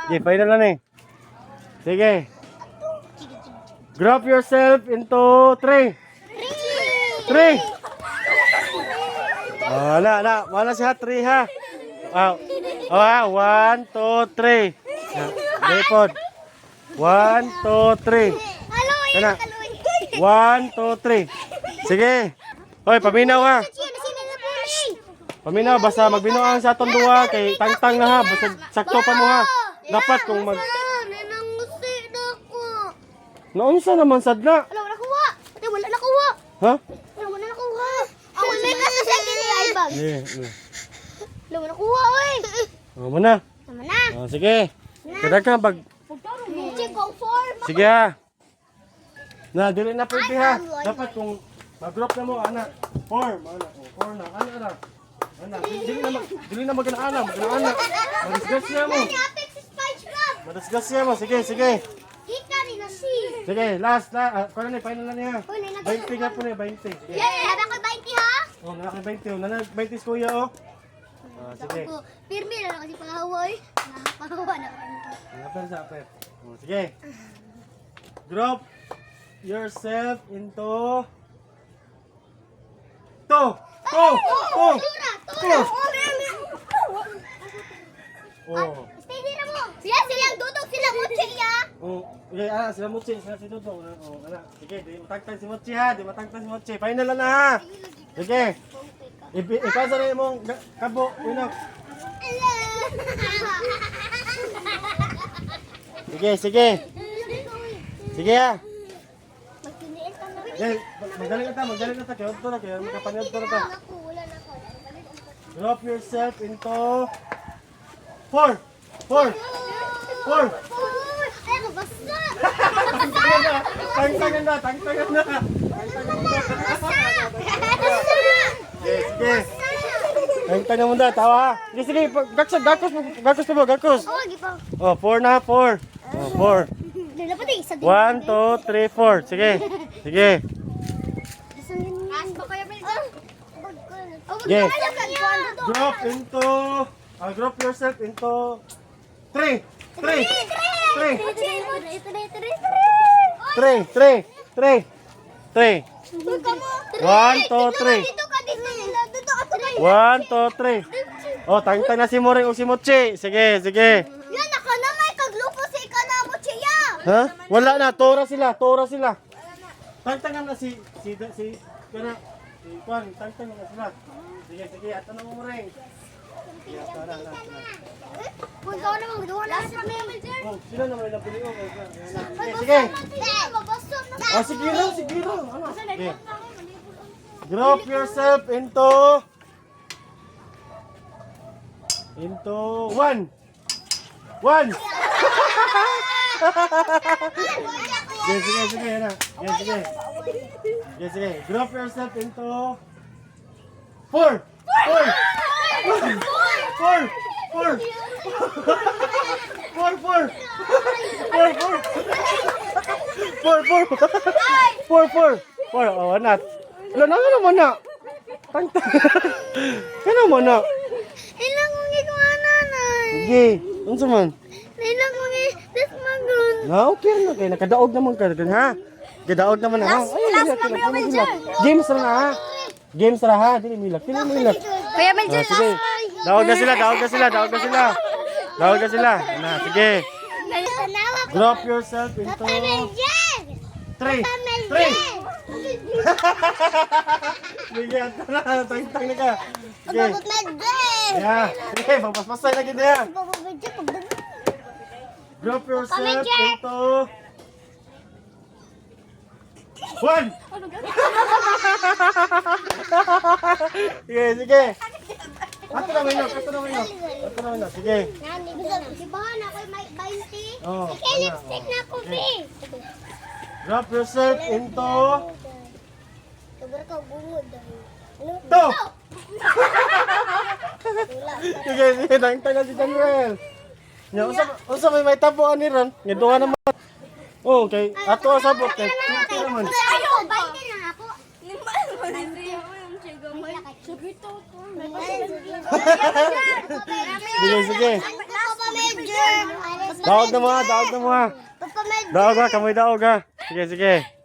Okay, final na ni. Sige. Group yourself into 3. 3. Wala siya 3 ha. Wow. Oh, ha. 1, 2, 3. Depod. 1, 2, 3. Kana. 1, 2, 3. Sige. Hoy, paminaw ha. Paminaw, basta magbinoang sa atong duha kay tangtang na ha. Basta sakto pa mo ha. Dapat kung mag... Naunsa naman sadla? Wala nakuha. Wala nakuha. Ha? Wala nakuha. Ako may kaso sa akin yung ibag. Wala nakuha, oy. Oh, muna. Tama na. Oh, sige. Kada ka pag... Check go form. Sige ha. Na, dili na pwede ha. Dapat kung mag-group na mo, anak. 4. Anak. 4 na. Anak. Anak. Dili na mag-anak. Mag-anak. Madisgas niya mo. Madisgas niya mo. Sige, sige. Kita rin na si. Sige, last. Kung na, final na niya. 20 ka po na, 20. Sige. Sabi ko 20 ha? Oh, nalaki 20. Nalaki 20 si kuya, oh. Sige. Pirmi na lang kasi pahawa eh. Pahawa na. Apel sa apel. Oh, sige. Group yourself into 2. 2. Oh. Stay dito mo. Sila silang dudok sila mutsi ya. Oh, okay, sila Mochi, sila si Dodo. Oh, sige, di matagtag si Mochi ha, di matagtag si Mochi. Final na ha. Sige. Ikaw sa rin mong kabo, pinok. Sige, sige. Sige ha. Magaling ka ta. Kaya ito na, kaya makapanood ko na ta. Drop yourself into 4. 4. 4. Tangtangan na. Sige. Tangtangan mo na, tawa. Sige. Gakos. Oh, 4 na, 4. Oh, 4. 1, 2, 3, 4. Sige. Sige. Yes. Group yourself into 3. 3. 1, 2, 3. 1, 2, 3. Oh, tangtang na si Moring o si Mochi. Sige, sige. Yan, ako na may kaglupo si Ikanamo Chiya. Ha? Wala na, tora sila. Tangtangan na si kana. Si Kwan, tangtangan na sila. Sige, sige, ato na mo ring. Sige, tara na. Kung ikaw naman, doon na sa kami. Oh, sila naman yung napuli ko. Sige. Oh, sige lang. Ano? Sige. Group yourself into 1. 1. Sige na. Sige. Group yourself into 4. 4. Oh, anak. Wala na naman na. Tangtang. Kano mo na? Ilang kong ikuanan. Sige. Unsa man? Ilang kong desmagun. Na, okay na kay nakadaog naman ka ha. Kadaog naman ha. Games ra na ha. Games ra ha. Dili milak. Kuya Meljer, Sige. Daog na sila. Na, sige. Drop yourself into 3. Sige, tangtang na ka. Sige. Yeah. Sige, papaspasay na gid ya. Drop yourself into 1. Sige. Ato na minok. Sige. Nani, si Bahan ako may 20. Oh. Sige, lipstick na ako, be. Drop yourself into Sobrang ka bungod. 2. Sige, tangtang na si Daniel. Nya unsa may tapuan ni Ron? Nga duha naman. Oh, kay ato sabot kay tuti naman. Ayo, 20 na ako. Sige. Daog na mo ha, daog na mo ha. Papa, may Daog ha, kamoy daog ha. Sige, sige.